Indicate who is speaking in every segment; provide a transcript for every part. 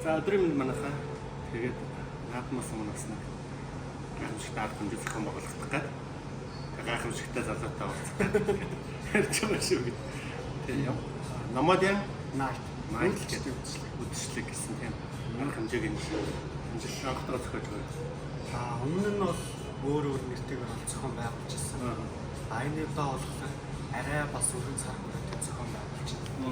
Speaker 1: За өдрийн минь манайхаа тэгээд наадмаас өмнө басна гайхамшигтай ард түмний зохион байгуулагдах гээд гайхамшигтай залуутай уулзах гээд ярьж байгаа шүү гэдэг. Тэгээд Номадиан Найт гэдэг үдшилэг гэсэн тийм арга хэмжээг нь амжилт анхтаа зохиож байгаа.
Speaker 2: Өмнө нь бол өөр нэртэйгээр бол зохион байгуулж ирсэн. Энэ удаа болохоор арай бас өргөн цаг хүрээтэй зохион байгуулж байна.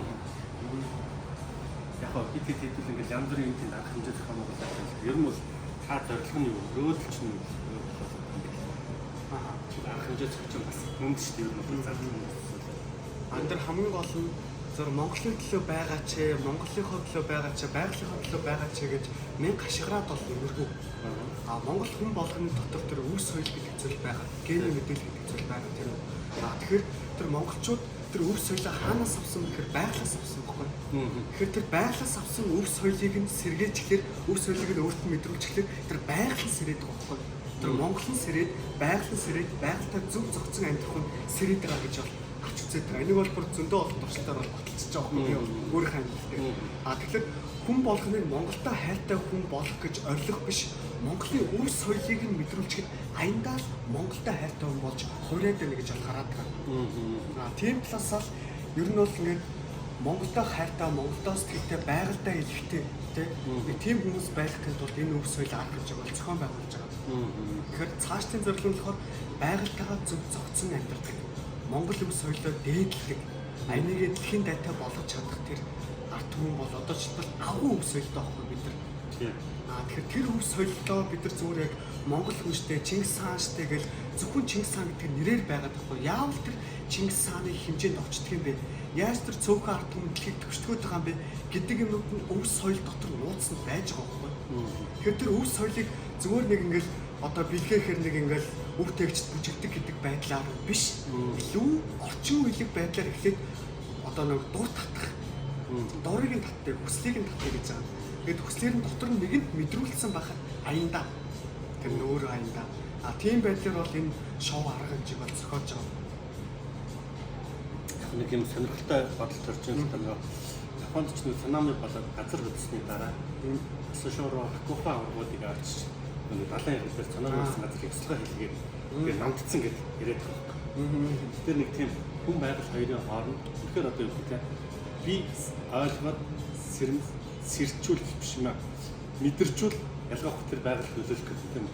Speaker 1: Яг бид хэдүүл ингээл янз бүрийн юм тийм арга хэмжээ зохион байгуулж байна. Ер нь бол та зорилго нь юу? Рөөлч нь юу? Арга хэмжээ зохиож бас хүнд шүү дээ. Ер нь бол зарлах юм.
Speaker 2: Андэр хамгийн гол нь зөв Монголын төлөө байгаа ч, Монголынхоо төлөө байгаа ч, байгалийнхаа төлөө байгаа ч гэж мянга хашгираад бол өргөв. Монгол хүн болгоны дотор тэр үс соёл гэдэг зүйл байгаа. Гений мэдээлэл гэдэг зүйл байгаа тэр. Тэгэхээр тэр монголчууд тэр үс соёлоо хаанаас авсан гэхээр байгалаас авсан байхгүй. Тэгэхээр тэр байгалаас авсан үс соёлыг нь сэргээжлэхээр үс соёлыг нь өөртөө мэдрүүлчихлээр тэр байгаль нь сэрээд байгаа байхгүй. Тэр монгол нь сэрээд, байгаль нь сэрээд, байгальтай зөв зохицон амьдрах нь сэрээд байгаа гэж бол авч үзээд байна. Энийг бол бүр зөндөө олон туршилтаар бол баталчихж байгаа юм би өөрийнхөө амьдралтай. Тэгэхээр хүн болгоныг Монголтой хайртай хүн болох гэж орилох биш. Монголын үр соёлыг нь мэдрүүлчихэд аяндаа л Монголтой хайртай хүн болж хувираад байна гэж бол хараад байгаа. Тийм талаас л ер нь бол ингээд Монголтой хайртай, Монголтой сэтгэлтэй, байгальтай илэрхтэй тийм хүмүүс байхын тулд энэ үр соёл арга хэмжээг бол зохион байгуулж байгаа. Тэгэхээр цаашдын зорилго нь болохоор байгальтайгаа зөв зохицон амьдрах. Монгол үр соёлоо дээдлэх, аяныг дэлхийн дайтай болгож чадах тэр ард түмэн бол одоо жишээлбэл агуу үр соёлтой байхгүй бид нар. Тэгэхээр тэр үр соёлоо бид нар зүгээр яг Монгол хүнштэй, Чингис хаан штэ гэл зөвхөн Чингис хаан гэдэг нэрээр байгаад байхгүй. Яавал тэр Чингис хааны хэмжээнд очдөг юм бэ? Яаж тэр цөөхөн ард түмэн дэлхийг төвчтгөөд байгаа юм бэ гэдэг юмуд нь үр соёл дотор нууцсан байж байгаа байхгүй. Тэгэхээр тэр үр соёлыг зүгээр нэг ингээл одоо бэлгээхээр нэг ингээл өв тэгчд бүжигдэг гэдэг байдлаар биш. Илүү орчин үеийг байдлаар эхлээд одоо нэг дур татах. Дорыг нь татдаг, хүслийг нь татдаг гэж байгаа. Тэгээд хүслээр нь дотор нь нэгэнд мэдрүүлсэн байхад аяндаа. Тэр нөөрэ аяндаа. Тийм байдлаар бол энэ шоу арга хэмжээг бол зохиож байгаа.
Speaker 1: Нэг юм сонирхолтой бодол төрж байгаа. Японд ч нэг цунами болоод газар хөдлсөний дараа Сушоро Акуфа ургуудыг авч нэг далайн хэлбэр цунамиас газар хэвслэгээ хэлгээд ингээд намтцсан гэдэг яриад байгаа. Тэр нэг тийм хүн байгаль хоёрын хооронд тэгэхээр одоо юу гэхээр би ойлгоод сэрчүүл биш юм аа. Мэдэрчүүл ялгаах тэр байгаль төлөөлөх гэдэг юм.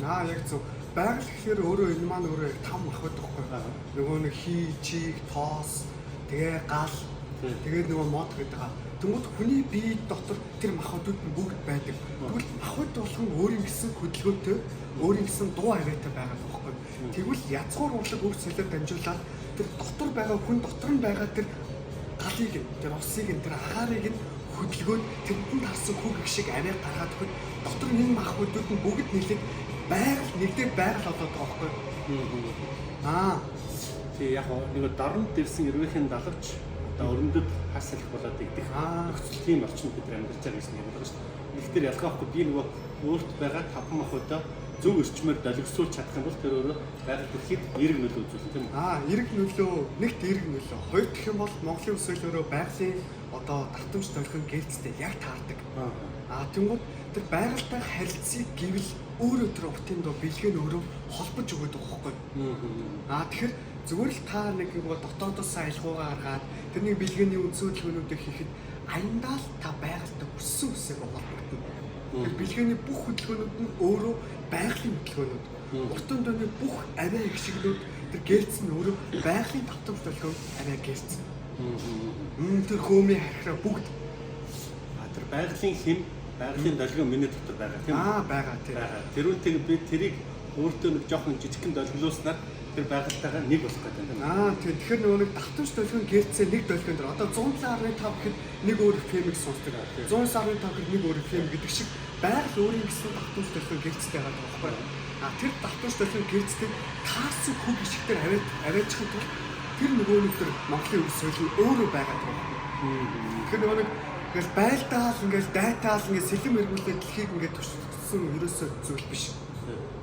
Speaker 2: Яг зөв. Байгаль гэхээр өөрөө энэ маань өөрөө там ах байдаг байхгүй. Нөгөө нэг хий, чиг, тоос, тэгээ гал, тэгээд нөгөө мод гэдэг. Тэнгүүд хүний бие дотор тэр махбодууд нь бүгд байдаг. Тэгвэл махбод болгон өөрийн гэсэн хөдөлгөөнтэй, өөрийн гэсэн дуу аваатай байгаа байхгүй. Тэгвэл язгуур урлаг үр соёлоор дамжуулаад тэр дотор байгаа хүн дотор нь байгаа тэр галыг, тэр усыг, тэр агаарыг нь хөдөлгөөд тэрнтэнд харсан хүүг их шиг аваа гаргаад өгөхөд дотор энэ махбодууд нь бүгд нийлээд байгаль нэгдээ байгаль болоод байгаа байхгүй.
Speaker 1: Тэг яг нэг дорнд дэрсэн эрвээхийн далавч одоо өрнөдөд хас салхи болоод игдэх нөхцөл тийм орчинд бид амьдарч байгаа гэсэн юм байна шүү дээ. Нэгтэр ялгаахгүй би нөгөө өөрт байгаа тавхан махбодоо зөв өрчмөр долгисуулж чадах юм бол тэр өөрөө байгаль төрхийд эерэг нөлөө үзүүлнэ тийм үү?
Speaker 2: Эерэг нөлөө, нэгт эерэг нөлөө. Хоёр дахь юм бол Монголын үр соёл өөрөө байгалийн одоо давтамж долгион гэлцтэй яг таардаг. Тэнгууд тэр байгальтай харилцыг гэвэл өөрөө тэр утын доо бэлгэн өөрөө холбож өгöd байгаа байхгүй. Тэгэхээр зүгээр л та нэг дотоодоос айлгуугаа гаргаад тэрний бэлгээний үндсөдлгөөнүүдийг хийхэд аяндаа л та байгальтай өссөн үсэг холбогдно. Тэр бэлгээний бүх хөдөлгөөнүүд нь өөрөө байгалийн хөдөлгөөнүүд. Уртын дооны бүх аваа ихшиглүүд тэр гэлц нь өөрөө байгалийн давтамж долгион аваа гэлц. Тэр хөөмийн хархраа бүгд
Speaker 1: тэр байгалийн хэм, байгалийн долгион миний дотор байгаа тийм үү?
Speaker 2: Байгаа тийм.
Speaker 1: Тэрүүнтэйг би тэрийг өөртөө нэг жоохон жижигхэн долгиулснаар тэр байгальтайгаа нэг болох гэдэг юм.
Speaker 2: Тэгэхээр нөгөө нэг давтамж долгион гэлцээ нэг долгион дээр одоо 100.5 гэхэд нэг өөр фемиг сонсдог. 100.5 гэхэд нэг өөр фем гэдэг шиг байгаль өөрийн гэсэн давтамж долгион гэлцтэй байгаа байхгүй. Тэр давтамж долгион гэлцтэй таарсан хүүг ишгтэр аваачихын тулд тэр нөгөө нэг тэр Монголын үр соёл нь өөрөө байгаад байгаа. Тэгэхээр нөгөө нэг ингээл байлдаал ингээл дайтаал ингээл сэлэм эргүүлээд дэлхийг ингээд төвшөлтсөн ерөөсөө зүйл биш.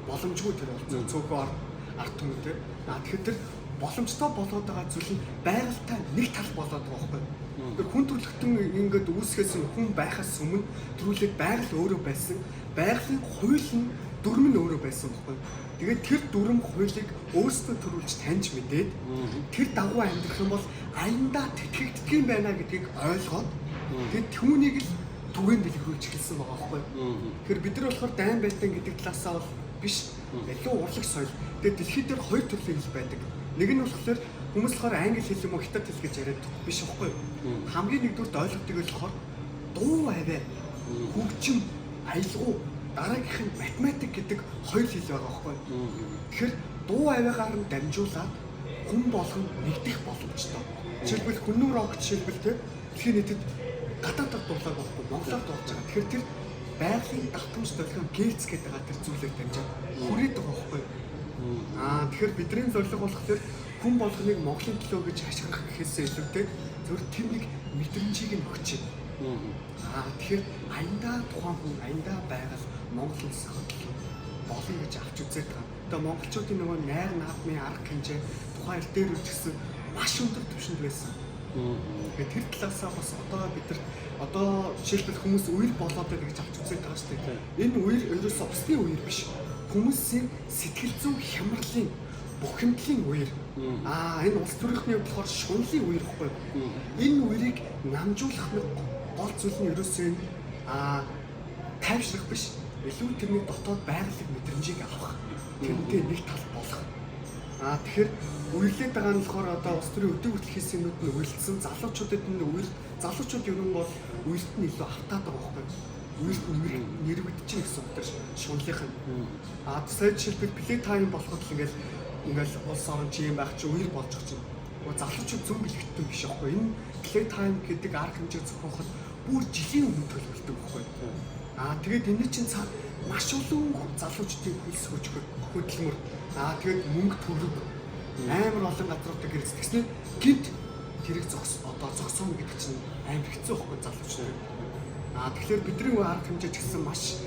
Speaker 2: Боломжгүй тэр бол цөөхөн ард түмэнтэй. Тэгэхээр тэр боломжтой болоод байгаа зүйл нь байгальтай нэг тал болоод байгаа байхгүй. Тэр хүн төрөлхтөн ингээд үүсгэсэн хүн байхаас өмнө төрүүлээд байгаль өөрөө байсан. Байгалийн хууль нь дүрм нь өөрөө байсан байхгүй. Тэгээд тэр дүрм хуулийг өөрсдөө төрүүлж таньж мэдээд тэр дагуу амьдрах юм бол аяндаа тэтгэгдэх юм байна гэдгийг ойлгоод тэгээд түүнийг л түгээн дэлгэрүүлж эхэлсэн байгаа байхгүй. Тэгэхээр бид нар болохоор дайн байлдаан гэдэг талаасаа бол биш илүү урлаг соёл. Тэгээд дэлхийд дээр хоёр төрлийн хэл байдаг. Нэг нь болохоор хүмүүс болохоор англи хэл юм уу хятад хэл гэж яриад биш байхгүй. Хамгийн нэгдүгээр ойлгохдаг нь болохоор дуу аваа, хөгжим, аялгау, дараагийнх нь математик гэдэг хоёр хэл байгаа байхгүй. Тэгэхээр дуу аваагаар нь дамжуулаад хүн болгон нэгдэх боломжтой. Жишээлбэл хүннүү рок жишээлбэл дэлхийн нийтэд гадаадд дуулаад байхгүй монголоор дуулж байгаа. Тэгэхээр тэр байгалийн давтамж төлөв гэлц гэдэг байгаа тэр зүйлээр дамжаад хүрээд байгаа байхгүй. Тэгэхээр бидний зорилго болохоор хүн болгоныг Монголын төлөө гэж ашиглах гэхээсээ илүүтэй зөвхөн тэр нэг мэдрэмжийг нь өгч юм. Тэгэхээр аяндаа тухайн хүн аяндаа байгаль Монгол улсын хөдөл болно гэж авч үзээд байгаа. Одоо монголчуудын нөгөө найр наадмын арга хэмжээ тухайн ил дээр үжигсэн маш өндөр түвшинд байсан. Тэгэхээр тэр талаасаа бас одоо бид нар одоо жишээлбэл хүмүүс үер болоод байдаг гэж авч үзээд байгаа шүү дээ. Энэ үер ерөөсөө усны үер биш. Хүмүүсийн сэтгэл зүйн хямралын бухимдлын үер. Энэ улс төрийнхний болохоор шунлын үер ихгүй. Энэ үерийг намжуулах нэг гол зүйл нь ерөөсөө тайвшрах биш. Илүү тэрний дотоод байгалийн мэдрэмжийг авах. Тэрнтэй нэг тал болох. Тэгэхээр үерлээд байгаа нь болохоор одоо улс төрийн өдөө хүртэл хийсэн нүд нь үерлсэн залуучуудад нь залуучууд ер нь бол үерт нь илүү автаад байгаа байхгүй. Үерт нь нэрвэгдэж чинь гэсэн үг шунлынх нь. Сая жишээлбэл плей тайм болоход л ингээл улс орон чи юм байх чи үер болж байгаа чинь. Залуучууд зөв бэлэгдсэн биш байхгүй. Энэ плей тайм гэдэг арга хэмжээ зохиоход бүр жилийн өмнө төлөвлөлтөг байхгүй. Тэгээд энэ чинь цаа маш олон залуучдын хөлс хөдөлмөр тэгээд мөнгө төгрөг амар олон газруудад гэрэлцдэг гэсэн гинт тэрийг зогсооно гэдэг чинь амар хэцүү байхгүй залуучууд. Тэгэхээр бидний арга хэмжээ ч гэсэн маш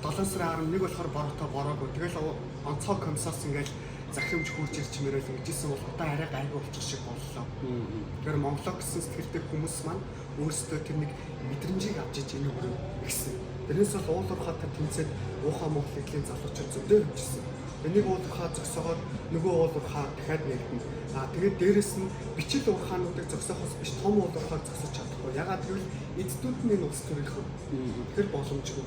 Speaker 2: 7 сарын 11 болохоор бороогүй. Тэгэл онцгой комиссаас ингээл захимж хурж ирж мөрөөл ингэжсэн бол одоо арай гайгүй болчих шиг боллоо. Тэгэхээр Монголоо гэсэн сэтгэлтэй хүмүүс маань өөрсдөө тэр нэг мэдрэмжийг авч иж энэ өрөө гисэн. Тэрнээс бол уулуурхаатай тэмцээд уухаа Монголын залуучууд зөндөө хөвчсөн. Энийг уулуурхаа зогсоогоод нөгөө уулуурхаа дахиад нэгдэнэ. Тэгээд дээрэс нь бичил уурхаануудыг зогсоохоос биш том уулуурхаа зогсож чадахгүй. Ягаад гэвэл эцдүүд нь энэ улс төрийнх. Тэгэхээр боломжгүй.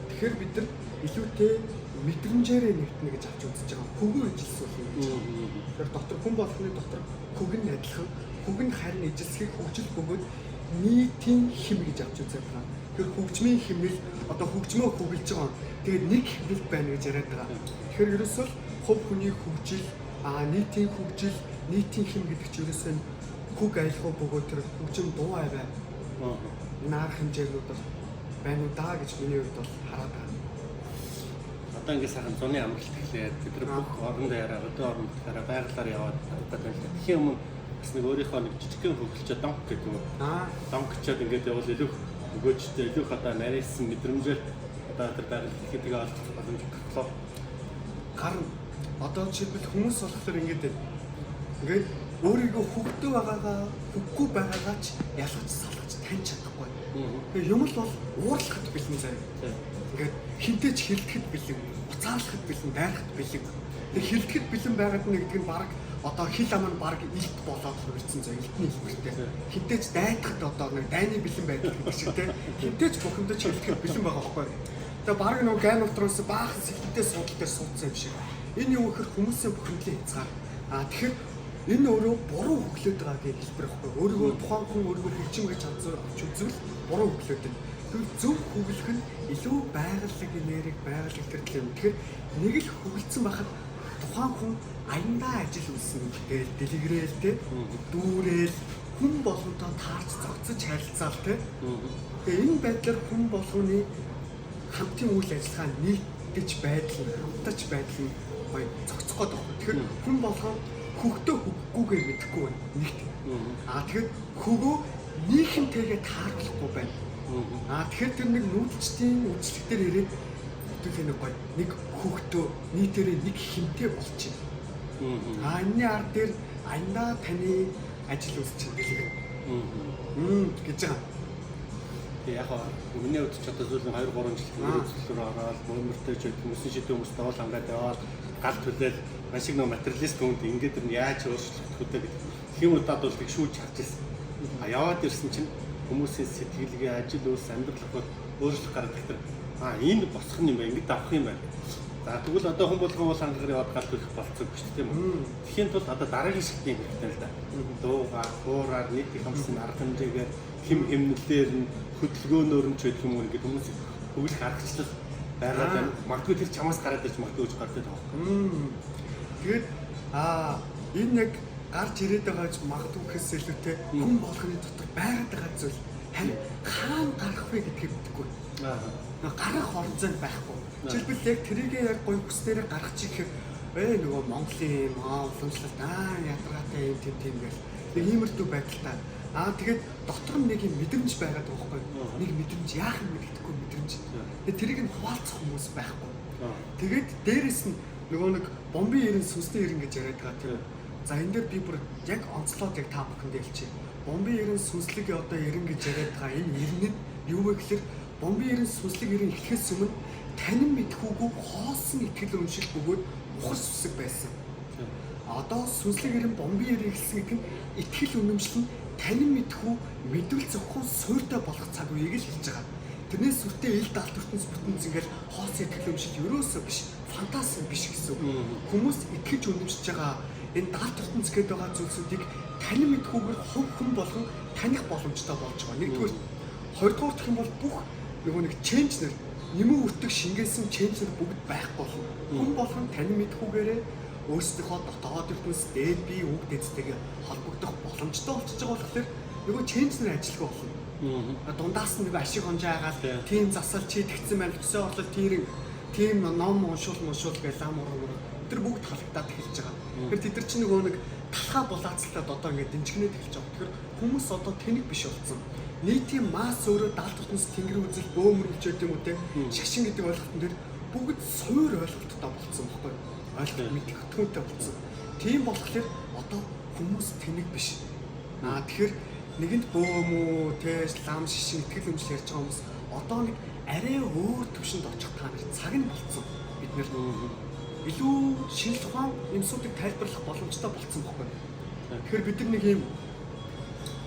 Speaker 2: Тэгэхээр бид нар илүүтэй мэдрэмжээрээ нэгтнэ гэж авч үзэж байгаа. Хөгөө ижилсүүл юм гэж. Тэгэхээр дотор хүн болгоны дотор хөг нь адилхан. Хөг нь харин ижилсхийг хөгжил бөгөөд нийтийн хэм гэж авч үзэж байгаа. Тэгэхээр хөгжмийн хэмнэл одоо хөгжмөө хөглөж байгаа. Тэгээд нэг хэмнэлт байна гэж яриад байгаа. Тэгэхээр ерөөсөө хувь хүний хөгжил, нийтийн хөгжил, нийтийн хэм гэдэг чинь ерөөсөө хөг аялах бөгөөд тэр хөгжим дуу аваа. Наар хэмжээнүүд байна уу даа гэж миний хувьд бол хараад байна.
Speaker 1: Одоо ингэ сайхан зуны амралт эхлээд бид нар бүх орон дээрээ өдөө орон дээрээ байгалаар яваад байна. Тэхийн өмнө бас нэг өөрийнхөө нэг жижигхэн хөвгөлчөө донк гэдэг үү. Донкчод ингээд явал илүү өгөөчтэй илүү одоо нарийнсан мэдрэмжээр одоо тэр байгаль ихэдгээ олох боломж боллоо.
Speaker 2: Харин одоо жишээлбэл хүмүүс болохоор ингээд өөрийгөө хөвгдөө байгаагаа хөвгүй байгаагаа ч ялгаж салгаж таньж чадахгүй. Тэгээ юм л бол уурлахад бэлэн заяа. Ингээд хинтээч хилдэхэд бэлэн, уцаалахад бэлэн, дайрахад бэлэн. Тэгээ хилдэхэд бэлэн байгаад нь гэдэг нь баг одоо хил ам нь баг илт болоод хүрсэн заяа илтний хэлбэртэй. Хинтээч дайдахад одоо нэг дайны бэлэн байдаг гэдэг шиг тийм. Хинтээч бухимдаж хилдэхэд бэлэн байгаа байхгүй. Тэгээ баг нөгөө гайн утраас баахан сэлттэй суудал дээр суудсан юм шиг. Энэ юу гэхээр хүмүүсийн бухимдлын хязгаар. Тэгэхээр энэ өөрөө буруу хөглөөд байгаа гэж хэлбэр байхгүй. Өөрийгөө тухайн хүн өөрийгөө хөгжим гэж авч үзвэл буруу хөглөөд байна. Тэгвэл зөв хөглөх нь илүү байгаль энерги, байгаль илтгэл юм. Тэгэхээр нэг л хөглөцсөн байхад тухайн хүн аяндаа ажил үйлсэн гэдэг дэлгэрэл те дүүрэл хүн болгонтой таарч зогцож харилцаал те. Тэгээ энэ байдлаар хүн болгоны хамтын үйл ажиллагаа нийтдэж байдал нь хамтарч байдал нь гоё зогцох гээд байна. Тэгэхээр хүн болгон хөгтөө хөггүйгээр мэдэхгүй байна. Нэгт. Тэгэхээр хөгөө нийгэмтэйгээ тааруулахгүй байна. Тэгэхээр тэр нэг нүүдэлчдийн үйлчлэгтэр ирээд хэвлэх нэг гоё нэг хөгтөө нийтээрээ нэг хэмтэй болчих. Энэний ард дээр аяндаа таны ажил үүсч байгаа. Гэж байгаа.
Speaker 1: Яг миний хувьд ч одоо сүүлийн 2-3 жил төлөвлөрөөр ороод бөмбөртэй ч хүмүүсийн шийдвэр хүмүүст доол хамгаад яваад гал төлөөл маш их нөө материалист хүнд ингээд юм яаж өөрчлөх хөдөө гэдэг. Хэм удаад бол тэг шүүж харж ирсэн. Яваад ирсэн чинь хүмүүсийн сэтгэлгээ, ажил үйлс, амьдрал хот өөрчлөх гараад тэр энд босох юм байна, ингэж авах юм байна. За тэгвэл одоо хүн болгон уул хангаар яваад гал төлөх болцсон гэж тийм үү. Тэхийн тулд одоо дараагийн шигтэй юм хэрэгтэй л да. Дуугаар, хуураар, нийт их хамсан арга хэмжээгээр хэмнэлээр нь хөдөлгөөнөөр нь ч гэх юм уу ингээд хүмүүс хөвлөх аргачлал байгаа байна. Магадгүй тэр чамаас гараад ирж магадгүй гэж гардаг байгаа.
Speaker 2: Тэгээд энэ яг гарч ирээд байгаа ч магадгүй гэхээс илүүтэй хүн болгоны дотор байгаад байгаа зүйл харин хаана гарах вэ гэдгийг мэдэхгүй. Гарах орцоо байхгүй. Жишээлбэл яг тэрийгээ яг гоё хүснээрээ гарах чихэр нөгөө Монголын уламжлалт ядаргаатай юм тийм гэх нэг иймэрдүү байдалтай. Тэгээд дотор нь нэг юм мэдрэмж байгаад байгаа байхгүй. Нэг мэдрэмж яах юм гэдэггүй мэдрэмж. Тэгээд тэрийг нь хуваалцах хүмүүс байхгүй. Тэгээд дээрэс нь нөгөө нэг бомбын ерэн сүнсний ерэн гэж яриад байгаа тийм. За энэ дээр би бүр яг онцлоод яг та бүхэнд хэлчихье. Бомбын ерэн сүнслэг одоо ерэн гэж яриад байгаа энэ ернэд юу вэ гэхээр бомбын ерэн сүнслэг ерэн эхлэхээс өмнө танин мэдхүүгүй хоосон итгэл үншил бөгөөд ухас үсэг байсан. Одоо сүнслэг ерэн бомбын ерэн эхэлсэн гэдэг нь итгэл үнэмшил нь танин мэдхүү мэдвэл зөвхөн суйртай болох цаг үеийг л хэлж байгаа. Тэрнээс сүртэй ил даалт ертөнц бүтэнц ингээл хоос итгэл үнэмшил ерөөсөө биш, фантаси биш гэсэн. Хүмүүс итгэж үнэмшиж байгаа энэ даалт ертөнц гэдэг байгаа зүйлсүүдийг танин мэдхүүгээр хувь хүн болгон таних боломжтой болж байгаа. Нэгдүгээр, хоёрдугаар гэх юм бол бүх нөгөө нэг ченжнэр нэмэн үртэг шингээсэн ченжнэр бүгд байхгүй болно. Хүн болгон танин мэдхүүгээрээ өөрсдийнхөө дотоод ертөнц дээд бие үг дэдтэйгээ холбогдох боломжтой болчихж байгаа болохоор нөгөө ченжнэр ажиллах болно. Дундаас нь нэг ашиг хонжаагаад тийм засал чи тэгсэн байна. Төсөө орлол тийм ном уншуул гэж лам уруу тэр бүгд халагдаад эхэлж байгаа. Тэгэхээр тэд нар чинь нөгөө нэг талхаа булаацлаад одоо ингээд дэмжигнээд эхэлж байгаа. Тэгэхээр хүмүүс одоо тэнэг биш болсон. Нийтийн масс өөрөө даалт ертөнц тэнгэр үзэл бөөмөрүүлж байт юм уу те шашин гэдэг ойлголтын дээр бүгд суур ойлголттой болсон байхгүй юу? Ойлголт мэдэх хөтгөнтэй болсон. Тийм болохоор одоо хүмүүс тэнэг биш. Тэгэхээр нэгэнд бөөм үү те лам шишин итгэл үнэмшил ярьж байгаа хүмүүс одоо нэг арай өөр төвшөнд очих та нар цаг нь болцсон. Бид нэр илүү шинжлэх ухаан юмсуудыг тайлбарлах боломжтой болцсон байхгүй юу? Тэгэхээр бид нар нэг юм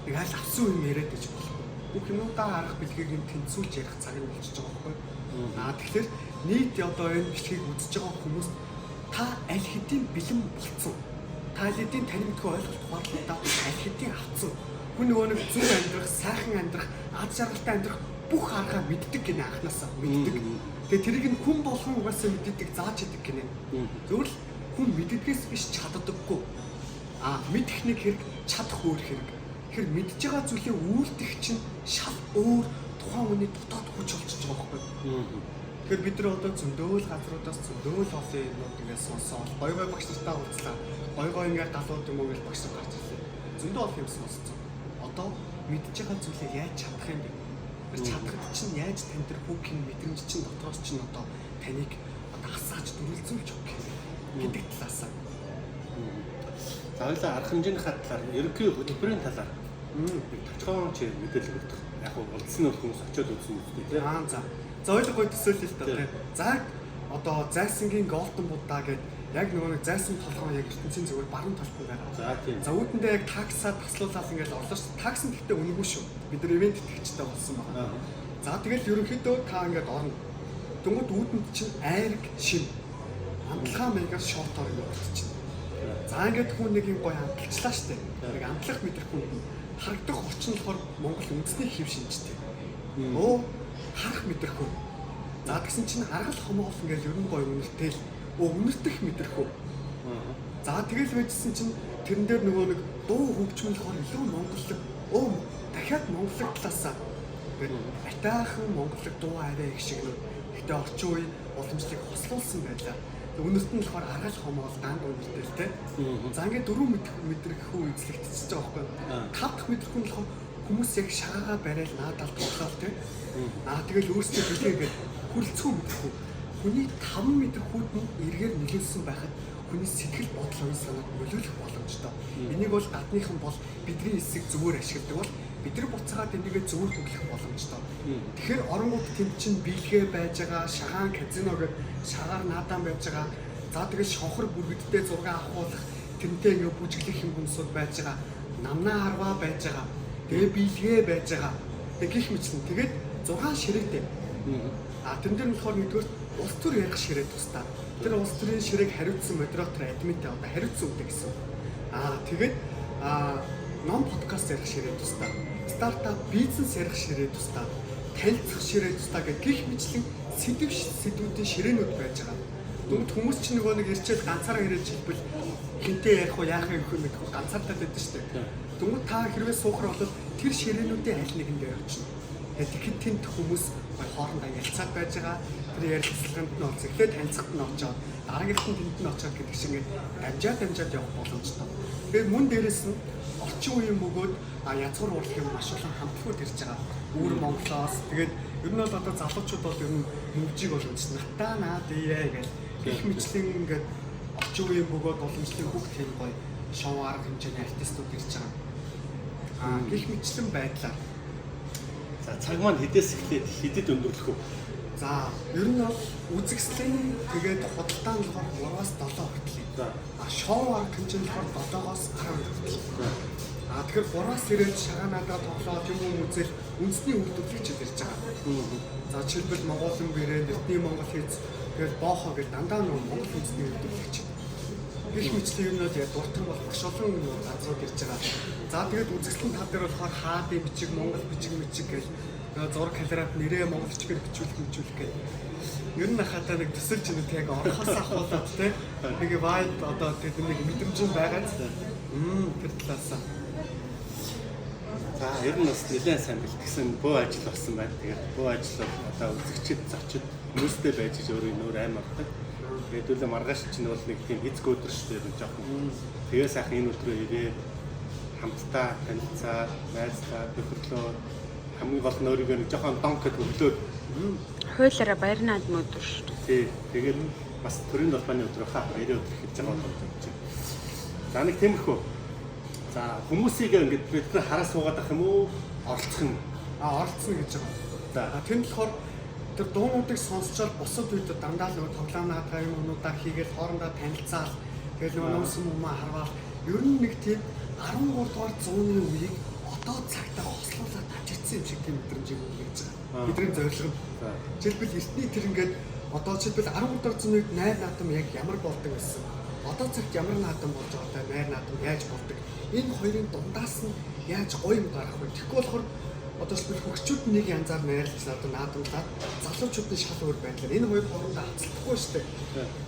Speaker 2: нэг аль авсан юм яриад гэж болох. Бүх юмудаа арга бэлгийг юм тэнцүүлж ярих цаг нь болчихж байгаа байхгүй юу? Тэгэхээр нийт одоо энэ бичлэгийг үзэж байгаа хүмүүс та аль хэдийн бэлэн болцсон. Та аль хэдийн танин мэдхүй ойлголт ухаарлуудаа аль хэдийн авцсан. Хүн нөгөө нэг зөв амьдрах, сайхан амьдрах, аз жаргалтай амьдрах бүх аргаа мэддэг гинэ анханасаа мэддэг. Тэгээ тэрийг нь хүн болгон угаасаа мэддэг, зааж идэг гинэ. Зөвхөн хүн мэддгээс биш чаддаггүй. Мэдэх нэг хэрэг, чадах өөр хэрэг. Тэгэхээр мэдж байгаа зүйлээ үйлдэх чинь шал өөр тухайн хүний дотоод хүч болчихж байгаа байхгүй. Тэгэхээр бид нар одоо зөндөөл газруудаас зөндөөл олон юмнууд ингээд сонсоод гой багш нартай уулзлаа. Гой ингээд галууд юм уу гэж багш нар гарч ирлээ. Зөндөө олон юм сонссон. Одоо мэдж байгаа зүйлээ яаж чадах юм бэ? Тэр чадхад чинь яаж тань тэр хүүхийн мэдрэмж чинь дотроос чинь одоо таныг одоо асааж дүрлцүүлж өгөх юм гэдэг талаасаа.
Speaker 1: За хоёлаа арга хэмжээний талаар, ерөнхий хөтөлбөрийн талаар товчхон чи мэдээлэл өгөх. Яг улдсан нь хүмүүс очиод үзсэн үстэй тийм.
Speaker 2: За хоёул гоё төсөөлөл л та. За одоо Зайсангийн Голден Будда гэдэг яг нөгөө нэг зайсан толгоо яг ертөнцийн зүгээр баруун талд байгаа.
Speaker 1: За тийм.
Speaker 2: За үүдэндээ яг таксаа таслуулаад ингээд орлоо шүү. Такс нь гэхдээ үнэгүй шүү. Бид нар ивент итгэгчтэй болсон байна. За тэгэл ерөнхийдөө та ингээд орно. Дөнгөд үүдэнд чинь айрг шим. Амтлагаа мега шортоор ингээд болчихно. За ингээд хүн нэг юм гоё амтлагчлаа штэ. Нэг амтлах мэдрэх хүн харагдах орчин болохоор Монгол үндэсний хэв шинжтэй. Харах мэдрэх хүн. За тэгсэн чинь аргал хомоол ингээд ер нь гоё үнэртэй л үнэртэх мэдрэх үү. За тэгэл байжсэн чинь тэрэн дээр нөгөө нэг дуу хөгжмөл хор илүү монголлог дахиад монголлог талаасаа атайхан монголлог дуу арай их шиг нэг гэтээ орчин үеийн уламжлалыг хослуулсан байлаа. Үнэрт нь болохоор аргал хомоол данд үнэртэй л те. За ингээд дөрөв мэдрэх үү эзлэгдчихэж байгаа байхгүй. Тав дахь мэдрэх нь болохоор хүмүүс яг шагаагаа барайл наадалд тоглоал те. Тэгэл өөрсдөө билээгээд хүрэлцгүй мэдрэх үү. Хүний 5 метр хүүд нь эргээр нөлөөлсөн байхад хүний сэтгэл бодол оюун санааг нөлөөлөх боломжтой. Энийг бол гадныхан бол бидний эсийг зөвөр ашигладаг бол бид нар буцаагаад энийгээ зөвөр хөглөх боломжтой. Тэгэхээр оронгууд тэнд чинь биелгээ байж байгаа, шагаан казино гэдэг шагаар наадам байж байгаа. За тэгэл шонхор бүргэдтэй зураг авахуулах тэрнтэй ингээ бүжиглэх юм хүмүүсүүд байж байгаа. Намнаа харваа байж байгаа. Тэгээ биелгээ байж байгаа. Тэг гих мэтлэн тэгээд 6 ширээтэй. Тэн дээр нь болохоор нэгдүгээр улс төр ярих ширээ тусдаа. Тэр улс төрийн ширээг хариуцсан модератор админтай одоо хариуцсан үгтэй гэсэн. Тэгээд ном подкаст ярих ширээ тусдаа. Стартап бизнес ярих ширээ тусдаа. Танилцах ширээ тусдаа гэх гих мэтлэн сэдвүүдийн ширээнүүд байж байгаа. Дүнт хүмүүс чинь нөгөө нэг ирчээд ганцаараа ирээд хэлбэл хинтээ ярих уу яах юм хөө нэг ганцаардаа байдаг шүү дээ. Дүнт та хэрвээ суухаар бол тэр ширээнүүдийн аль нэгэнд явчихна. Тэгэхээр тэнд хүмүүс хоорондоо ярилцаад байж байгаа. Тэр ярилцлаганд нь орц. Эхлээд танилцахад нь очоод дараагийнх нь тэнд нь очоод гэдэг шиг ингээд дамжаад явах боломжтой. Тэгээд мөн дээрэс нь орчин үеийн бөгөөд язгуур уурлах юм маш олон хамтлагууд ирж байгаа. Өвөр Монголоос тэгээд ер нь бол одоо залуучууд бол ер нь мөвжиг бол үзсэн. Натаа наад ие гэж их мэтлэн ингээд орчин үеийн бөгөөд уламжлалын бүх тийм гоё шоу арга хэмжээний артистууд ирж байгаа. Гэх мэтлэн байдлаар
Speaker 1: цаг маань хэдээс эхлээд хэдэд өндөрлөх үү?
Speaker 2: За, ер нь бол үзэгслийн тэгээд худалдаан болохоор 3-аас 7 хүртэл. Шоу арга хэмжээ нь болохоор 7-оос 12 хүртэл. Тэгэхээр 3-аас ирээд шагаанадаа тоглоод юм үзэл үндэсний үйлдвэрлэгчид ирж байгаа. За, жишээлбэл Монголын брэнд, Эрдэнэ Монгол хийц тэгээд боохоо гэж дандаа нөгөө Монгол үндэсний үйлдвэрлэгчид. Гэх мэтлэн ер нь бол дуртай бол маш олон газрууд ирж байгаа. За тэгээд үзэгслийн тал дээр болохоор хаадын бичиг, Монгол бичиг гэж зураг калерат нэрээ монголчгээр бичүүлэх гэдэг. Ер нь хатаа нэг төсөлж нэг яг орхоос ахуулаад те нэг вайд одоо тэд нэг мэдрэмж байгаа. Тэр талаасаа.
Speaker 1: За ер нь бас нэлээд сайн бэлтгэсэн бөө ажил болсон байна. Тэгээд бөө ажил одоо үзэгчид, зочид хүмүүстэй байж өөрөө нөр аймаг авдаг. Тэгээд үлээ маргааш чинь бол нэг тийм эцэг өдөр шүү дээ жоохон. Тэгээ сайхан энэ өдрөө ирээд хамтдаа танилцаад, найзлаа, төхөрлөө хамгийн гол нь өөрийгөө нэг жоохон донк гэд өглөөд
Speaker 3: хуулаараа баяр наадмын өдөр шүү дээ.
Speaker 1: Тий. Тэгээд бас төрийн долбооны өдөр хаа 90 өдөр хийж байгаа болох юм чинь. За нэг тиймэрхүү. За хүмүүсийг ингээд бид нар хараа суугаад ах юм уу? Оролцох юм.
Speaker 2: Оролцсон гэж байгаа. За тэнд болохоор тэр дуунуудыг сонсчоод бусад үед дандаа нөгөө тоглоомнаа юм уунуудаа хийгээд хоорондоо танилцаал тэгээд нөгөө нөөсөн хүмүүс харвал ер нь нэг тийм 13 дугаар зууны үеийг одоо цагтаа хослуулаад авчирсан юм шиг тийм мэдрэмжийг өгч байгаа. Бидний зорилго нь. Жишээлбэл эртний тэр ингээд одоо жишээлбэл 13 дугаар зууны үед найр наадам яг ямар болдог байсан. Одоо цагт ямар наадам болж байгаа та найр наадам яаж болдог. Энэ хоёрын дундаас нь яаж гоё юм гарах вэ? Тэгэхгүй болохоор одоо жишээлбэл хөгчүүд нэг янзаар найрлаж одоо наадамлаад залуучуудын шал өөр байдлаар энэ хоёр хоорондоо хацлахгүй шүү дээ.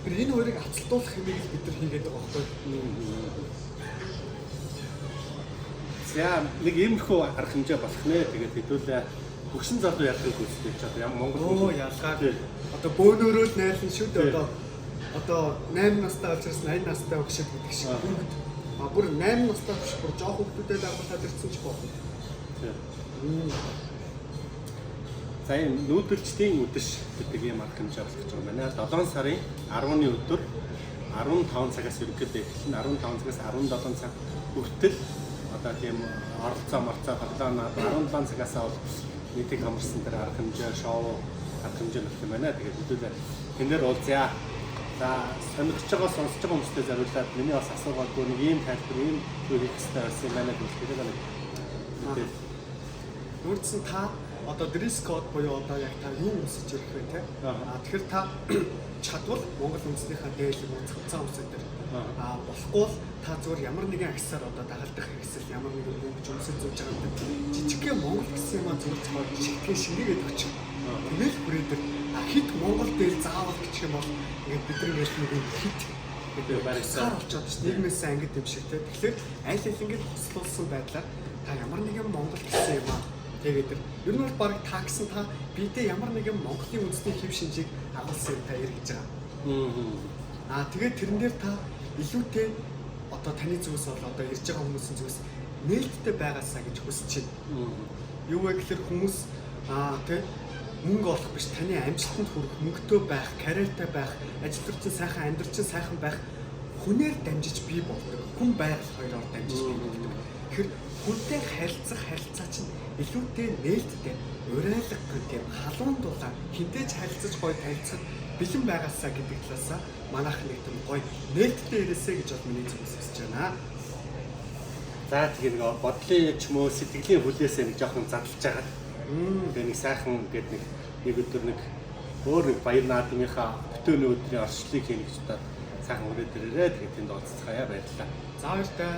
Speaker 2: Тэр энэ хоёрыг хацлуулах хэмээг бид нар хийгээд байгаа байхгүй.
Speaker 1: За нэг иймэрхүү арга хэмжээ болох нэ. Тэгээд хэдүүлээ хөгшин залуу яахыг үздэг ч одоо ямар Монгол
Speaker 2: ялгаа. Одоо бөөнөрөө л найрлан шүү дээ. Одоо 8 настай учраас 80 настай хөгшид гэдэг шиг. Бүр 8 настай биш бүр жоох хүмүүстэй дагуулад ирсэн ч болно.
Speaker 1: За энэ нүүдэлчдийн үдэш гэдэг юм арга хэмжээ болох гэж байгаа. Манай 7 сарын 10-ны өдөр 15 цагаас ерөнхийдөө эхэлнэ. 15 цагаас 17 цаг хүртэл одоо тийм оролцоо марцаа тоглоно. 17 цагаас бол нийтийг хамарсан тэр арга хэмжээ, шоу арга хэмжээ болох юм байна. Тэгээд хэдүүлээ тэн дээр уулзъя. За сонирхож байгаа сонсож байгаа хүмүүстээ зориулаад миний бас асуугаагүй нэг ийм тайлбар ийм юу хийх хэрэгтэй байсан юм байна гэж хэлээд байна.
Speaker 2: Нүрдсэн та одоо дресс код буюу одоо яг та юу үсэж ирэх вэ те? Тэгэхээр та чадвал Монгол үндэснийхээ дээлэг цогцоо үсэж дээр. Болохгүй л та зүгээр ямар нэгэн аксаар одоо дагалдах хэрэгсэл ямар нэгэн мөнгө өмсөж зүүж байгаа юм. Жижигхэн Монгол гэсэн юм зүүж цаад жижигхэн шингээгээд өгч. Тэгэл бүрээдэр хит Монгол дээл заавал гэх юм бол ингээд бид нар ингээд нэг хит гэдэг барьсаар болчиход ш. Нийгмээс ангид юм шиг те. Тэгэхээр аль аль ингээд хослуулсан байдлаар та ямар нэгэн Монгол гэсэн юм тэгээд ер нь бол баг таксан та бидээ ямар нэгэн Монголын үндэсний хэв шинжийг агуулсан та эргэж байгаа. Тэгээд тэрэн дээр та илүүтэй одоо таны зүгээс бол одоо ирж байгаа хүмүүсийн зүгээс нээлттэй байгаасаа гэж хүсэж байна. Юу вэ гэхээр хүмүүс тэг мөнгө олох биш таны амжилтанд хүрэх, мөнгөтэй байх, карьертай байх, ажил төрчин сайхан амьдрчин сайхан байх хүнээр дамжиж бий болдог. Хүн байгаль хоёроор дамжиж бий болдог. Тэгэхээр хүнтэй харилцаа чинь илүүтэй нээлттэй урайлгагүй тийм халуун дулаан хинтээж харилцаж гоё танилцах бэлэн байгаасаа гэдэг талаасаа манайх нэг тийм гоё нээлттэй ирээсэй гэж бол миний зүгээс хүсэж байна.
Speaker 1: За тэгээ нэг бодлын ч юм уу сэтгэлийн хүлээсээ нэг жоохон задлж байгаа. Тэгээ нэг сайхан гэдэг нэг өдөр нэг өөр нэг баяр наадмынхаа бүтэн өдрийн орчлыг хийнэ гэж бодоод сайхан өрөөд ирээрээ тэгээ тэнд уулзцгаая баярлалаа.
Speaker 2: За баярлалаа.